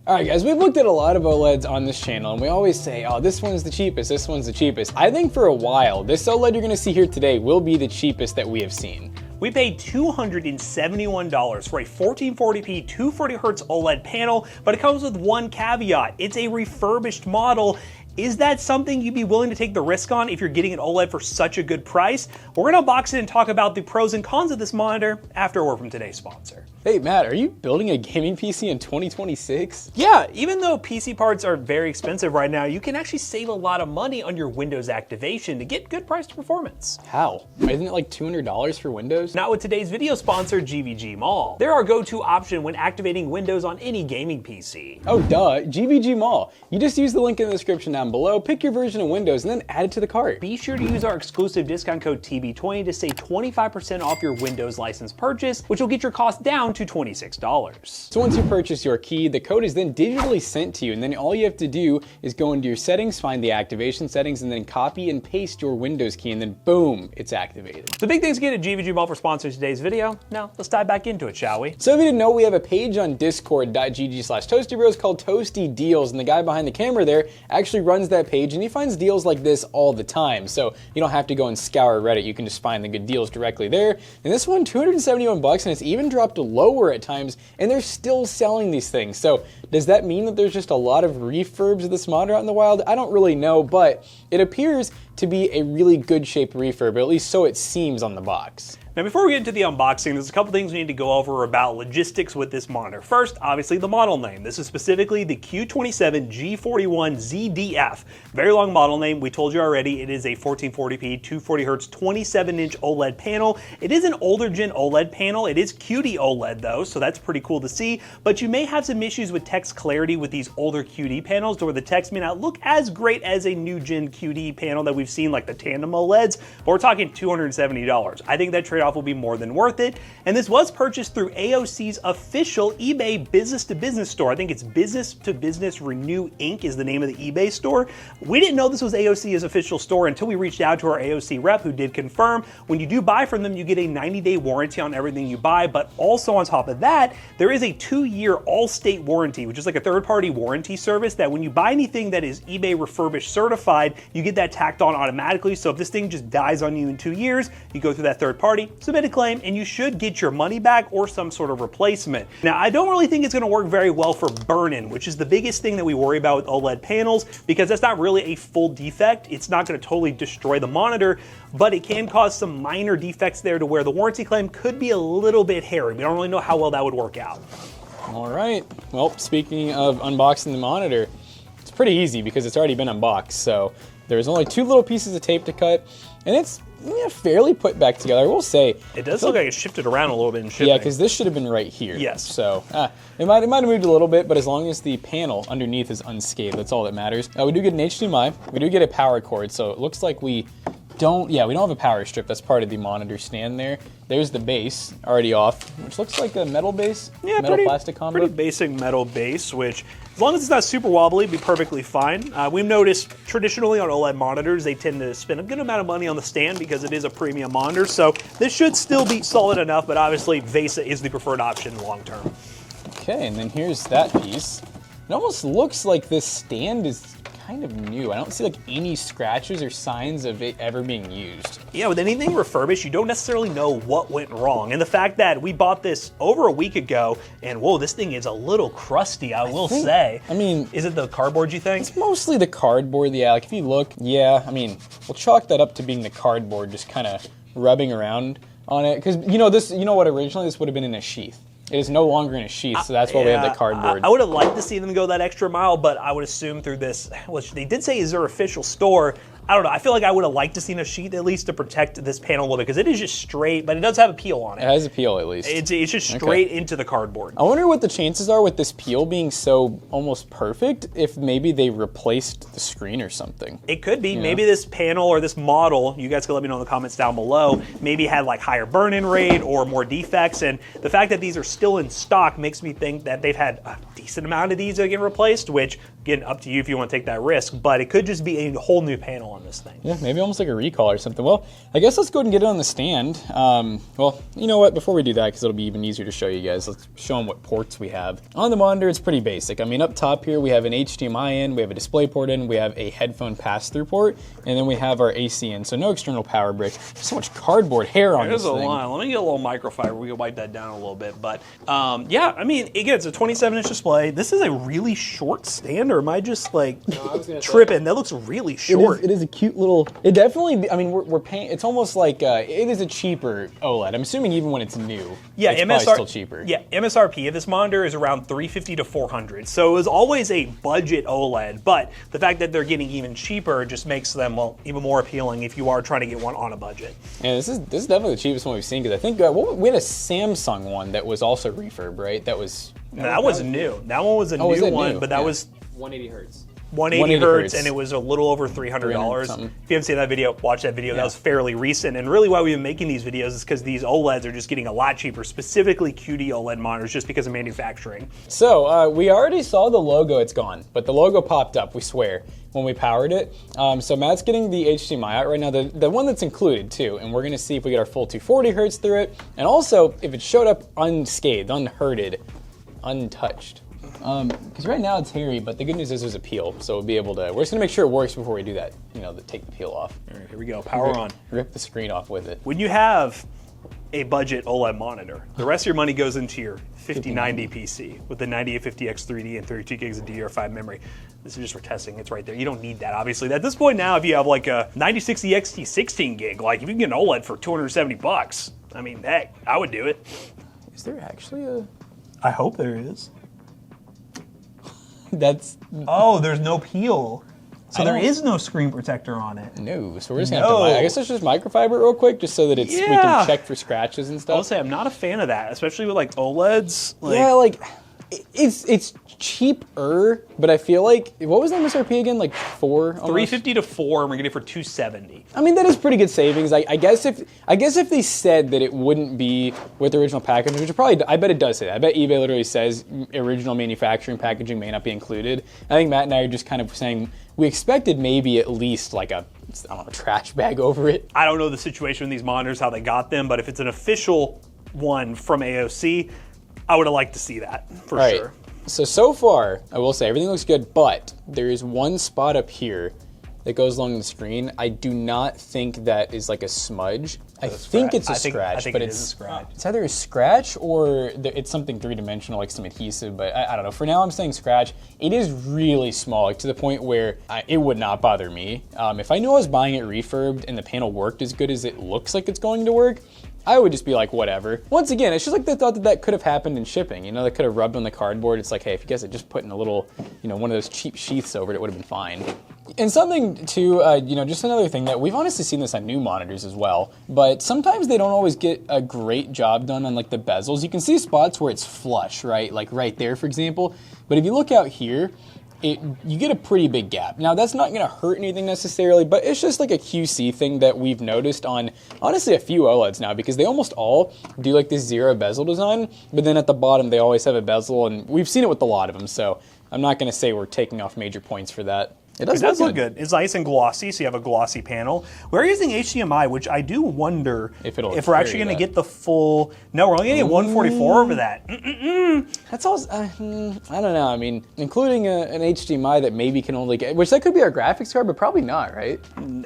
Alright guys, we've looked at a lot of OLEDs on this channel and we always say, oh, this one's the cheapest, this one's the cheapest. I think for a while, this OLED you're gonna see here today will be the cheapest that we have seen. We paid $271 for a 1440p 240Hz OLED panel, but it comes with one caveat. It's a refurbished model. Is that something you'd be willing to take the risk on if you're getting an OLED for such a good price? We're gonna unbox it and talk about the pros and cons of this monitor after a word from today's sponsor. Hey Matt, are you building a gaming PC in 2026? Yeah, even though PC parts are very expensive right now, you can actually save a lot of money on your Windows activation to get good price to performance. How? Isn't it like $200 for Windows? Not with today's video sponsor, GVGMall. They're our go-to option when activating Windows on any gaming PC. Oh duh, GVGMall. You just use the link in the description down below, pick your version of Windows, and then add it to the cart. Be sure to use our exclusive discount code TB20 to save 25% off your Windows license purchase, which will get your cost down to $26. So once you purchase your key, the code is then digitally sent to you, and then all you have to do is go into your settings, find the activation settings, and then copy and paste your Windows key, and then boom, it's activated. The big things get at GVGMall for sponsoring today's video. Now, let's dive back into it, shall we? So if you didn't know, we have a page on discord.gg/toastybros called Toasty Deals, and the guy behind the camera there actually runs that page, and he finds deals like this all the time. So you don't have to go and scour Reddit, you can just find the good deals directly there. And this one, 271 bucks, and it's even dropped lower at times, and they're still selling these things. So does that mean that there's just a lot of refurbs of this monitor out in the wild? I don't really know, but it appears to be a really good shaped refurb, or at least so it seems on the box. Now before we get into the unboxing, there's a couple things we need to go over about logistics with this monitor. First, obviously the model name. This is specifically the Q27G41ZDF. Very long model name. We told you already it is a 1440p 240Hz 27-inch OLED panel. It is an older gen OLED panel. It is qd-oled though, so that's pretty cool to see. But you may have some issues with text clarity with these older QD panels, where the text may not look as great as a new gen QD panel that we've seen, like the tandem OLEDs, but we're talking $270. I think that trade-off will be more than worth it. And this was purchased through AOC's official eBay business-to-business store. I think it's Business to Business Renew Inc. is the name of the eBay store. We didn't know this was AOC's official store until we reached out to our AOC rep, who did confirm when you do buy from them, you get a 90-day warranty on everything you buy, but also on top of that, there is a 2-year all-state warranty, which is like a third-party warranty service that when you buy anything that is eBay refurbished certified, you get that tacked on automatically. So if this thing just dies on you in 2 years, you go through that third party, submit a claim, and you should get your money back or some sort of replacement. Now, I don't really think it's gonna work very well for burn-in, which is the biggest thing that we worry about with OLED panels, because that's not really a full defect. It's not gonna totally destroy the monitor, but it can cause some minor defects there to where the warranty claim could be a little bit hairy. We don't really know how well that would work out. All right, well, speaking of unboxing the monitor, it's pretty easy because it's already been unboxed. So there's only 2 little pieces of tape to cut, and it's fairly put back together. I will say it does look like it shifted around a little bit in shipping. Yeah, because this should have been right here. Yes. So it might have moved a little bit, but as long as the panel underneath is unscathed, that's all that matters. We do get an HDMI. We do get a power cord, so it looks like we don't have a power strip. That's part of the monitor stand there. There's the base already off, which looks like a metal base. Yeah, metal plastic combo. Pretty basic metal base, which as long as it's not super wobbly, it'd be perfectly fine. We've noticed traditionally on OLED monitors, they tend to spend a good amount of money on the stand because it is a premium monitor. So this should still be solid enough, but obviously VESA is the preferred option long term. Okay, and then here's that piece. It almost looks like this stand is kind of new. I don't see like any scratches or signs of it ever being used. Yeah, with anything refurbished, you don't necessarily know what went wrong. And the fact that we bought this over a week ago, and whoa, this thing is a little crusty, I will say. I mean, is it the cardboard, you think? It's mostly the cardboard, yeah. Like if you look, yeah, I mean, we'll chalk that up to being the cardboard just kind of rubbing around on it. Because what, originally this would have been in a sheath. It is no longer in a sheath, so that's why we have the cardboard. I would have liked to see them go that extra mile, but I would assume through this, which they did say is their official store, I don't know, I feel like I would have liked to seen a sheath at least to protect this panel a little bit, because it is just straight, but it does have a peel on it. It has a peel at least. It's just straight into the cardboard. I wonder what the chances are with this peel being so almost perfect, if maybe they replaced the screen or something. It could be. Maybe this panel or this model, you guys can let me know in the comments down below, maybe had like higher burn-in rate or more defects, and the fact that these are still in stock makes me think that they've had a decent amount of these that get replaced, which, again, up to you if you want to take that risk, but it could just be a whole new panel on this thing. Yeah, maybe almost like a recall or something. Well, I guess let's go ahead and get it on the stand. Well, you know what? Before we do that, because it'll be even easier to show you guys, let's show them what ports we have. On the monitor, it's pretty basic. I mean, up top here, we have an HDMI in, we have a display port in, we have a headphone pass-through port, and then we have our AC in, so no external power brick. So much cardboard hair on this thing. There's a line. Let me get a little microfiber. We can wipe that down a little bit. But yeah, I mean, again, it's a 27-inch display. This is a really short stand, or am I just like tripping? That looks really short. It is a cute little. It definitely. I mean, we're paying. It's almost like it is a cheaper OLED. I'm assuming even when it's new, yeah, it's probably still cheaper. Yeah, MSRP of this monitor is around $350 to $400. So it was always a budget OLED, but the fact that they're getting even cheaper just makes them, well, even more appealing if you are trying to get one on a budget. Yeah, this is definitely the cheapest one we've seen, because I think we had a Samsung one that was also refurb, right? That was new. That one was a new one, but that was 180 hertz. 180 hertz, and it was a little over $300. If you haven't seen that video, watch that video. Yeah. That was fairly recent, and really why we've been making these videos is because these OLEDs are just getting a lot cheaper, specifically QD-OLED monitors, just because of manufacturing. So we already saw the logo, it's gone, but the logo popped up, we swear, when we powered it. So Matt's getting the HDMI out right now, the one that's included too, and we're gonna see if we get our full 240 hertz through it, and also if it showed up unscathed, unhurted, untouched. Because right now it's hairy, but the good news is there's a peel, so we'll be able to, we're just gonna make sure it works before we do that, take the peel off. All right, here we go, power on. Rip the screen off with it. When you have a budget OLED monitor, the rest of your money goes into your 5090 PC with the 9850X3D and 32 gigs of DDR5 memory. This is just for testing, it's right there. You don't need that, obviously. At this point now, if you have like a 9060 XT 16 gig, like if you can get an OLED for 270 bucks, I mean, heck, I would do it. Is there actually a... I hope there is. That's... Oh, there's no peel. So there is no screen protector on it. No, so we're just gonna have to, I guess let's just microfiber real quick, just so that we can check for scratches and stuff. I'll say I'm not a fan of that, especially with like OLEDs. Yeah, like, it's cheaper, but I feel like, what was the MSRP again? Like $4? Almost? $350 to $4, and we're getting it for $270. I mean, that is pretty good savings. I guess if they said that it wouldn't be with the original packaging, which probably, I bet it does say that. I bet eBay literally says original manufacturing packaging may not be included. I think Matt and I are just kind of saying we expected maybe at least like a, I don't know, trash bag over it. I don't know the situation with these monitors, how they got them, but if it's an official one from AOC, I would have liked to see that, for sure. So far, I will say, everything looks good, but there is one spot up here that goes along the screen. I do not think that is like a smudge. I think it's a scratch, but it's either a scratch or it's something three-dimensional, like some adhesive, but I don't know. For now, I'm saying scratch. It is really small, like to the point where it would not bother me. If I knew I was buying it refurbed and the panel worked as good as it looks like it's going to work, I would just be like, whatever. Once again, it's just like the thought that could have happened in shipping. That could have rubbed on the cardboard. It's like, hey, if you guys had just put in a little, one of those cheap sheaths over it, it would have been fine. And something too, just another thing that we've honestly seen this on new monitors as well, but sometimes they don't always get a great job done on like the bezels. You can see spots where it's flush, right? Like right there, for example. But if you look out here, you get a pretty big gap. Now, that's not gonna hurt anything necessarily, but it's just like a QC thing that we've noticed on, honestly, a few OLEDs now, because they almost all do like this zero bezel design, but then at the bottom, they always have a bezel, and we've seen it with a lot of them, so I'm not gonna say we're taking off major points for that. It does look good. It's nice and glossy, so you have a glossy panel. We're using HDMI, which I do wonder if we're actually going to get the full... No, we're only going to get 144 over that. That's all... I don't know. I mean, including an HDMI that maybe can only get... Which that could be our graphics card, but probably not, right?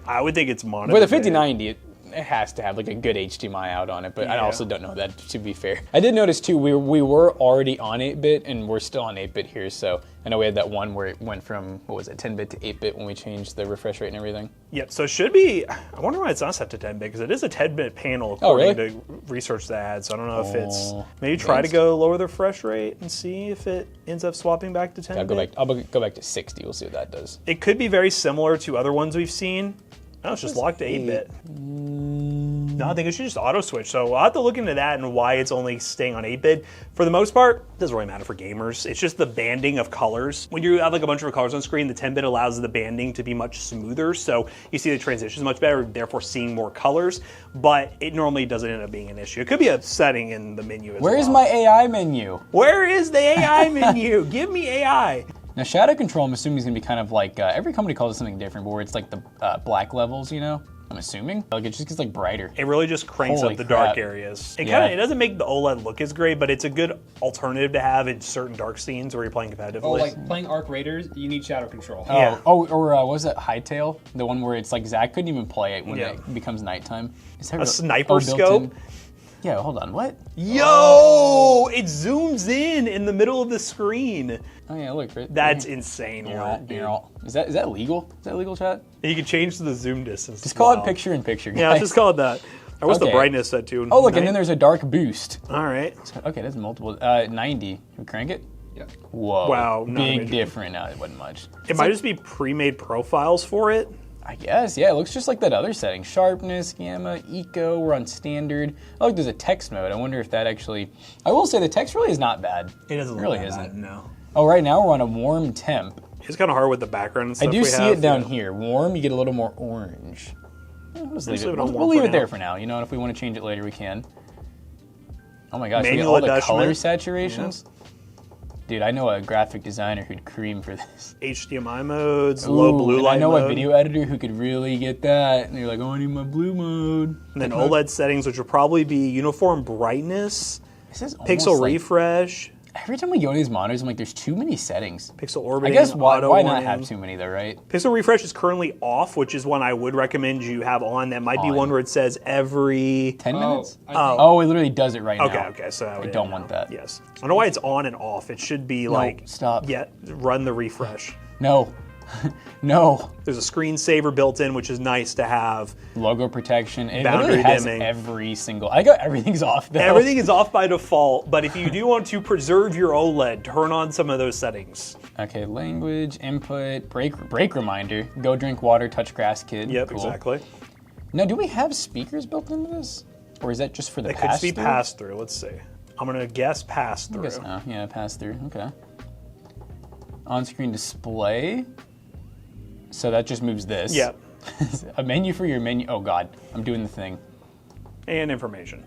I would think it's mono. With a 5090, it has to have like a good HDMI out on it, but I also don't know that, to be fair. I did notice too, we were already on 8-bit and we're still on 8-bit here, so I know we had that one where it went from, what was it, 10-bit to 8-bit when we changed the refresh rate and everything. Yep, so it should be, I wonder why it's not set to 10-bit, because it is a 10-bit panel according to research that I had, so I don't know if it's, maybe try to go lower the refresh rate and see if it ends up swapping back to 10-bit. I'll go back to 60, we'll see what that does. It could be very similar to other ones we've seen. No, it's just locked to 8-bit. No, I think it should just auto switch. So we'll have to look into that and why it's only staying on 8-bit. For the most part, it doesn't really matter for gamers. It's just the banding of colors. When you have like a bunch of colors on screen, the 10-bit allows the banding to be much smoother. So you see the transitions much better, therefore seeing more colors. But it normally doesn't end up being an issue. It could be a setting in the menu as well. Where is my AI menu? Where is the AI menu? Give me AI. Now, shadow control, I'm assuming is gonna be kind of like, every company calls it something different, but where it's like the black levels, you know? I'm assuming. Like it just gets like brighter. It really just cranks Holy up the crap. dark areas. It doesn't make the OLED look as great, but it's a good alternative to have in certain dark scenes where you're playing competitively. Oh, like playing Arc Raiders, you need shadow control. Yeah. Or what was that Hightail? The one where it's like Zach couldn't even play it when it becomes nighttime. Is that A sniper built scope? in? Yeah, hold on, what? Yo! It zooms in the middle of the screen. Oh yeah, look. Right, That's insane, dude. Is that legal? Is that legal, chat? You can change the zoom distance. Just call it picture-in-picture, guys. Yeah, let's just call it that. Or what's the Okay. brightness set to? Oh, look, and then there's a dark boost. All right. Okay, that's multiple. 90. Can we crank it? Yeah. Whoa. Wow, not Big major. different. No, it wasn't much. It might just be pre-made profiles for it. I guess, yeah, it looks just like that other setting. Sharpness, gamma, eco, we're on standard. Oh, look, there's a text mode. I wonder if that actually... I will say the text really is not bad. It doesn't really look isn't. bad, no. Oh, right now we're on a warm temp. It's kind of hard with the background and stuff. I do we see have, it down here. Warm, you get a little more orange. Let's leave it. on warm We'll leave for it there now. for now. You know, and if we want to change it later, we can. Oh my gosh, we get Manual all the adjustment. color saturations. Dude, I know a graphic designer who'd cream for this. HDMI modes, low blue and light I know mode. a video editor who could really get that. And you're like, oh, I need my blue mode. And then OLED settings, which will probably be uniform brightness, This is pixel almost like- refresh, Every time we go to these monitors, I'm like, there's too many settings. pixel I orbiting, guess why auto not warning. have too many though, right? Pixel refresh is currently off, which is one I would recommend you have on. That might be On. one where it says every... 10 minutes? I think- Oh, it literally does it right now. Okay, so I don't want that. Yes. I don't know why it's on and off. It should be like... stop. Yeah, run the refresh. No. No. There's a screensaver built in, which is nice to have. Logo protection. It Boundary literally has dimming. every single... I got everything's off though. Everything is off by default, but if you do want to preserve your OLED, turn on some of those settings. Okay, language, input, break reminder, go drink water, touch grass, kid. Yep, Cool. exactly. Now, do we have speakers built into this? Or is that just for the It could pass be through? pass through. Let's see. I'm gonna guess pass I through. guess no. Yeah, pass through. Okay. On-screen display. So that just moves this. Yep. A menu for your menu. Oh God, I'm doing the thing. And information.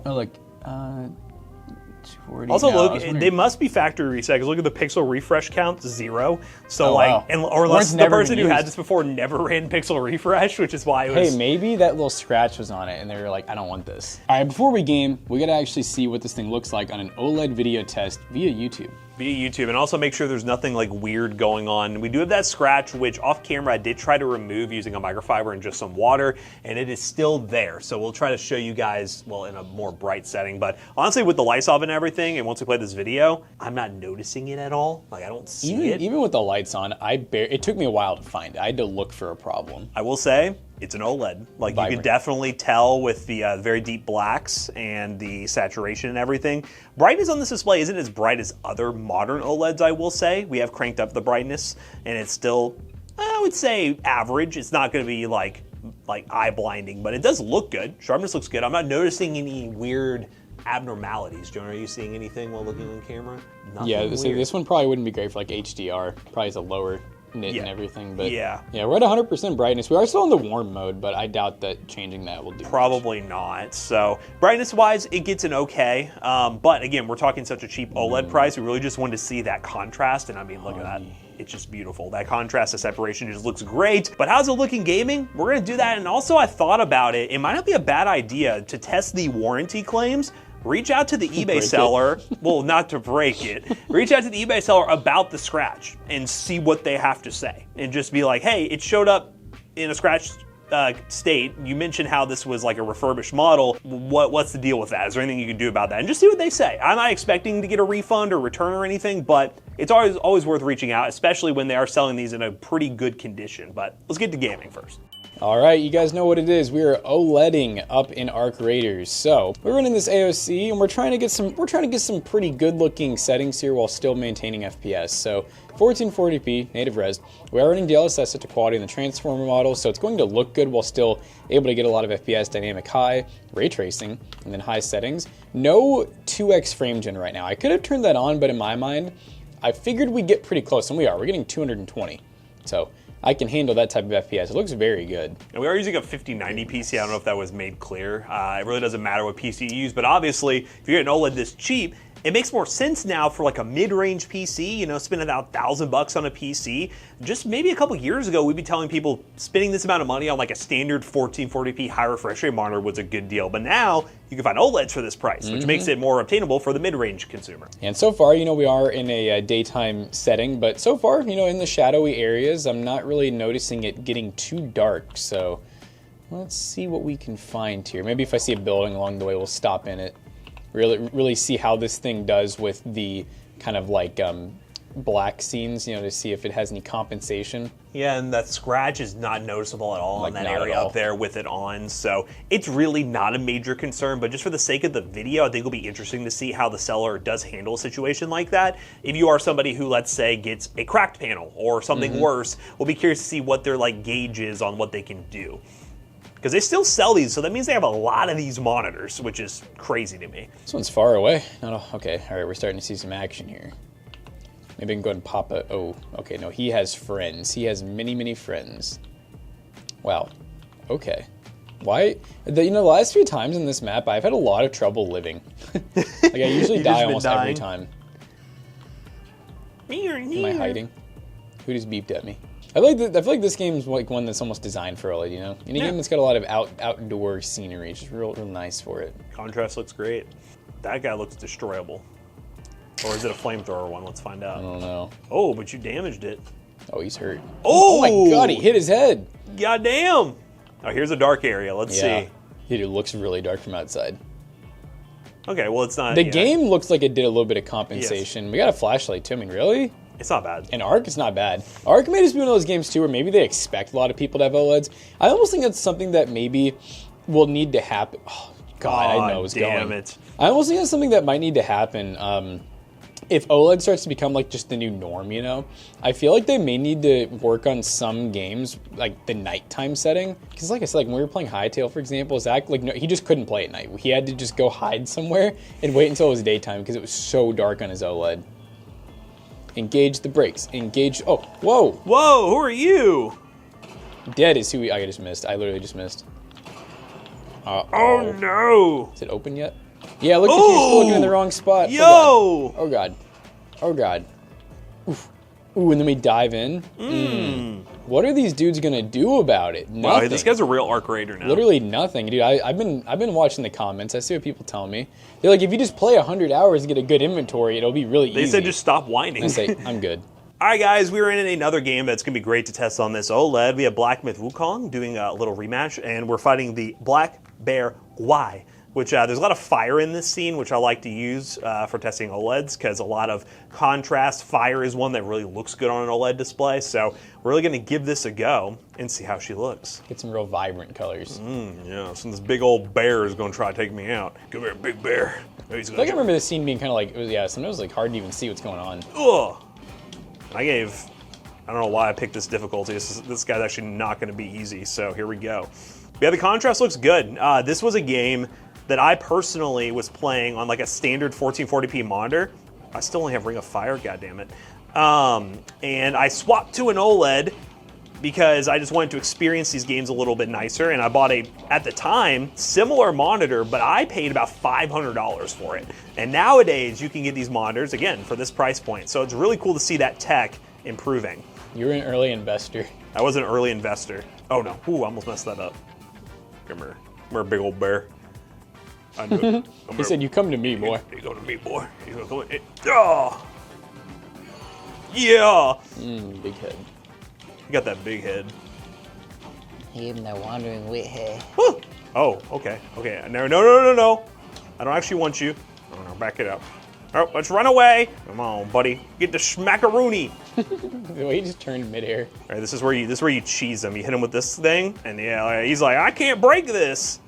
Oh look. 240. Also, No, I look, was they wondering- must be factory reset because look at the pixel refresh count, 0. So Oh, like, wow. or Or unless it's the never person been who had used. this before never ran pixel refresh, which is why it was. Hey, maybe that little scratch was on it and they were like, I don't want this. All right, before we game, we gotta actually see what this thing looks like on an OLED video test via YouTube. via YouTube, and also make sure there's nothing like weird going on. We do have that scratch, which off camera I did try to remove using a microfiber and just some water, and it is still there. So we'll try to show you guys, well, in a more bright setting. But honestly, with the lights off and everything, and once we play this video, I'm not noticing it at all. Like, I don't see it. Even with the lights on, it took me a while to find it. I had to look for a problem. I will say, it's an OLED. Like, you Vibrant. can definitely tell with the very deep blacks and the saturation and everything. Brightness on this display isn't as bright as other modern OLEDs, I will say. We have cranked up the brightness, and it's still, I would say, average. It's not going to be like eye blinding, but it does look good. Sharpness looks good. I'm not noticing any weird abnormalities. John, are you seeing anything while looking on camera? Nothing Yeah, weird. this one probably wouldn't be great for like HDR. Probably is a lower nit Yeah. and everything, but Yeah. we're at 100% brightness. We are still in the warm mode, but I doubt that changing that will do much. Probably not. So brightness-wise, it gets an okay. But again, we're talking such a cheap OLED price. We really just wanted to see that contrast, and I mean, look at that. It's just beautiful. That contrast, the separation just looks great. But how's it looking gaming? We're gonna do that, and also I thought about it. It might not be a bad idea to test the warranty claims. Reach out to the eBay seller, well, not to break it, reach out to the eBay seller about the scratch and see what they have to say. And just be like, hey, it showed up in a scratch state. You mentioned how this was like a refurbished model. What's the deal with that? Is there anything you can do about that? And just see what they say. I'm not expecting to get a refund or return or anything, but it's always worth reaching out, especially when they are selling these in a pretty good condition. But let's get to gaming first. All right, you guys know what it is. We are OLEDing up in Arc Raiders. So we're running this AOC, and we're trying to get some pretty good-looking settings here while still maintaining FPS. So 1440p native res. We are running DLSS set to quality in the transformer model, so it's going to look good while still able to get a lot of FPS, dynamic high, ray tracing, and then high settings. No 2x frame gen right now. I could have turned that on, but in my mind, I figured we'd get pretty close, and we are. We're getting 220. So I can handle that type of FPS. It looks very good. And we are using a 5090 PC. I don't know if that was made clear. It really doesn't matter what PC you use, but obviously, if you get an OLED this cheap, It makes more sense now for like a mid-range PC, you know, spending about $1,000 on a PC. Just maybe a couple years ago, we'd be telling people spending this amount of money on like a standard 1440p high refresh rate monitor was a good deal. But now you can find OLEDs for this price, which makes it more obtainable for the mid-range consumer. And so far, you know, we are in a daytime setting, but so far, you know, in the shadowy areas, I'm not really noticing it getting too dark. So let's see what we can find here. Maybe if I see a building along the way, we'll stop in it. Really see how this thing does with the kind of like black scenes, you know, to see if it has any compensation. Yeah, and that scratch is not noticeable at all Like, in that not area at all. up there with it on. So it's really not a major concern, but just for the sake of the video, I think it'll be interesting to see how the seller does handle a situation like that. If you are somebody who, let's say, gets a cracked panel or something worse, we'll be curious to see what their like gauge is on what they can do. Because they still sell these, so that means they have a lot of these monitors, which is crazy to me. This one's far away. Okay, all right, we're starting to see some action here. Maybe I can go ahead and pop a, oh, okay, no, he has friends. He has many friends. Wow, okay. Why, you know, the last few times in this map, I've had a lot of trouble living. Like, I usually die almost every time. Am I hiding? Who just beeped at me? I feel like this game's like one that's almost designed for OLED, you know? Any game that's got a lot of outdoor scenery, it's just real nice for it. Contrast looks great. That guy looks destroyable. Or is it a flamethrower one? Let's find out. I don't know. Oh, but you damaged it. Oh, he's hurt. Oh! Oh my god, he hit his head! Goddamn! Oh, here's a dark area. Let's see. Dude, it looks really dark from outside. Okay, well, it's not... The game looks like it did a little bit of compensation. Yes. We got a flashlight too. I mean, really? It's not bad. And Arc is not bad. Arc may just be one of those games too where maybe they expect a lot of people to have OLEDs. I almost think that's something that maybe will need to happen. Oh, God, I know it's going. Damn it. I almost think that's something that might need to happen if OLED starts to become like just the new norm, you know? I feel like they may need to work on some games, like the nighttime setting. Because like I said, like when we were playing Hytale, for example, Zach, like, no, he just couldn't play at night. He had to just go hide somewhere and wait until it was daytime because it was so dark on his OLED. Engage the brakes. Engage. Oh, whoa. Whoa, who are you? Dead is who I just missed. I literally just missed. Oh no. Is it open yet? Yeah, look at you still looking in the wrong spot. Yo. Oh god. Oh god. Oof. Ooh, and then we dive in. What are these dudes gonna do about it? Nothing. Wow, this guy's a real arc raider now. Literally nothing, dude. I've been watching the comments. I see what people tell me. They're like, if you just play 100 hours and get a good inventory, it'll be really easy. They said just stop whining. I say, I'm good. All right, guys, we're in another game that's gonna be great to test on this OLED. We have Black Myth Wukong doing a little rematch, and we're fighting the Black Bear Y. Which there's a lot of fire in this scene, which I like to use for testing OLEDs, because a lot of contrast. Fire is one that really looks good on an OLED display, so we're really gonna give this a go and see how she looks. Get some real vibrant colors. Yeah, so this big old bear is gonna try to take me out. Come here, big bear. I remember this scene being kind of like, sometimes it was like hard to even see what's going on. Ugh. I don't know why I picked this difficulty. This guy's actually not gonna be easy, so here we go. Yeah, the contrast looks good. This was a game that I personally was playing on like a standard 1440p monitor. I still only have Ring of Fire, goddammit. And I swapped to an OLED because I just wanted to experience these games a little bit nicer, and I bought at the time, similar monitor, but I paid about $500 for it. And nowadays, you can get these monitors, again, for this price point. So it's really cool to see that tech improving. You're an early investor. I was an early investor. Oh no, ooh, I almost messed that up. Come here, I'm a big old bear. I knew it. He said, you come to me, boy. You go to me, boy. You gonna come in. Oh! Yeah! Big head. You got that big head. Give him that wandering wit hair. Woo! Oh, okay. Okay. No. I don't actually want you. Oh, no, back it up. Oh, let's run away. Come on, buddy. Get the schmackaroony. The way he just turned midair. All right, this is where you cheese him. You hit him with this thing, and yeah, he's like, I can't break this.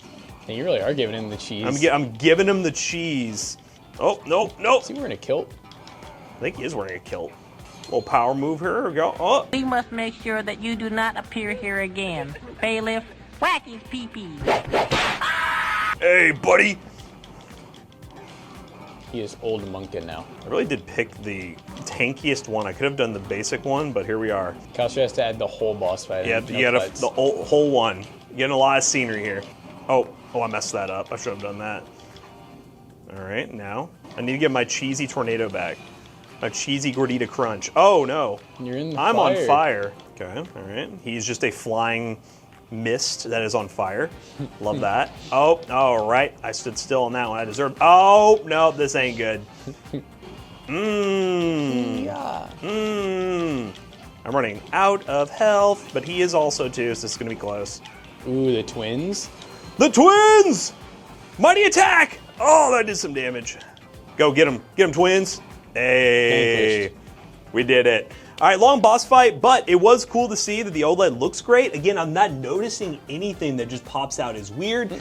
And you really are giving him the cheese. I'm giving him the cheese. Oh, no. Is he wearing a kilt? I think he is wearing a kilt. Little power move here. Go. Oh. We must make sure that you do not appear here again. Bailiff, whack his pee-pee. Hey, buddy. He is old monkin now. I really did pick the tankiest one. I could have done the basic one, but here we are. Kalstra has to add the whole boss fight. Yeah, you got the whole one. You're getting a lot of scenery here. Oh, I messed that up. I should have done that. All right, now. I need to get my cheesy tornado back. My cheesy gordita crunch. Oh no. You're in the I'm fire. on fire. Okay, all right. He's just a flying mist that is on fire. Love that. Oh, all right. I stood still on that one. I deserved. Oh, no, this ain't good. Yeah. I'm running out of health, but he is also too, so this is going to be close. Ooh, the twins. The twins! Mighty attack! Oh, that did some damage. Go get him. Get him, twins. Hey, we did it. All right, long boss fight, but it was cool to see that the OLED looks great. Again, I'm not noticing anything that just pops out as weird.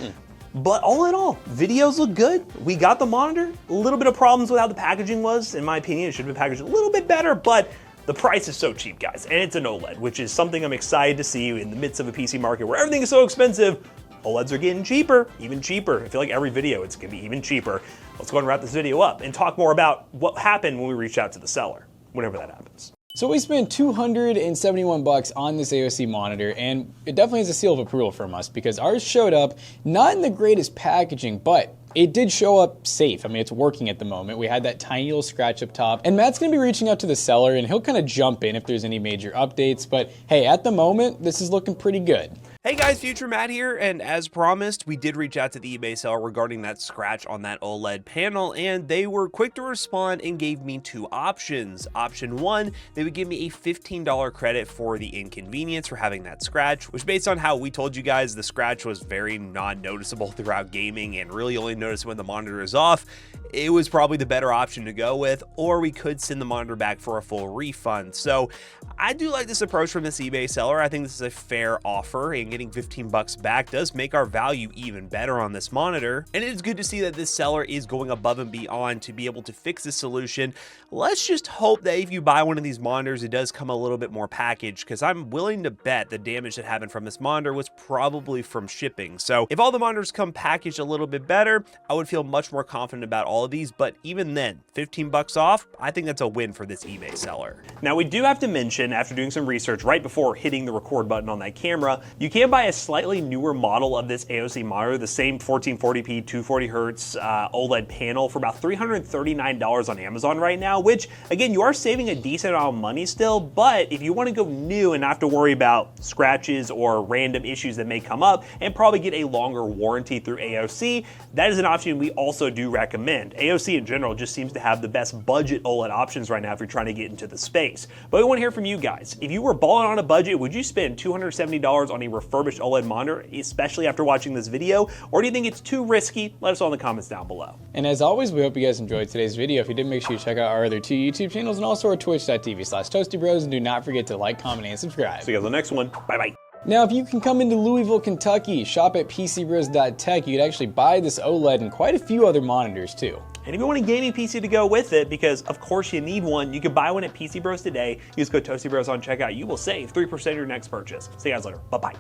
But all in all, videos look good. We got the monitor. A little bit of problems with how the packaging was. In my opinion, it should have been packaged a little bit better, but the price is so cheap, guys. And it's an OLED, which is something I'm excited to see in the midst of a PC market where everything is so expensive. OLEDs are getting cheaper, even cheaper. I feel like every video it's gonna be even cheaper. Let's go ahead and wrap this video up and talk more about what happened when we reached out to the seller, whenever that happens. So we spent $271 on this AOC monitor, and it definitely is a seal of approval from us because ours showed up not in the greatest packaging, but it did show up safe. I mean, it's working at the moment. We had that tiny little scratch up top, and Matt's gonna be reaching out to the seller and he'll kind of jump in if there's any major updates, but hey, at the moment, this is looking pretty good. Hey guys, Future Matt here, and as promised, we did reach out to the eBay seller regarding that scratch on that OLED panel, and they were quick to respond and gave me two options. Option one, they would give me a $15 credit for the inconvenience for having that scratch, which based on how we told you guys, the scratch was very non-noticeable throughout gaming and really only notice when the monitor is off. It was probably the better option to go with, or we could send the monitor back for a full refund. So I do like this approach from this eBay seller. I think this is a fair offer, and getting 15 bucks back does make our value even better on this monitor. And it is good to see that this seller is going above and beyond to be able to fix this solution. Let's just hope that if you buy one of these monitors, it does come a little bit more packaged, because I'm willing to bet the damage that happened from this monitor was probably from shipping. So if all the monitors come packaged a little bit better, I would feel much more confident about all of these. But even then, 15 bucks off, I think that's a win for this eBay seller. Now we do have to mention, after doing some research right before hitting the record button on that camera, you can buy a slightly newer model of this AOC monitor, the same 1440p 240 hertz OLED panel, for about $339 on Amazon right now, which again, you are saving a decent amount of money still, but if you want to go new and not have to worry about scratches or random issues that may come up and probably get a longer warranty through AOC, that is an option we also do recommend. AOC in general just seems to have the best budget OLED options right now if you're trying to get into the space. But we want to hear from you guys. If you were balling on a budget, would you spend $270 on a refurbished OLED monitor, especially after watching this video? Or do you think it's too risky? Let us know in the comments down below. And as always, we hope you guys enjoyed today's video. If you did, make sure you check out our other two YouTube channels and also our twitch.tv/toastybros, and do not forget to like, comment, and subscribe. See you guys on the next one. Bye-bye. Now, if you can come into Louisville, Kentucky, shop at PCBros.tech, you could actually buy this OLED and quite a few other monitors too. And if you want a gaming PC to go with it, because of course you need one, you can buy one at PC Bros today. Use code ToastyBros on checkout. You will save 3% of your next purchase. See you guys later. Bye-bye.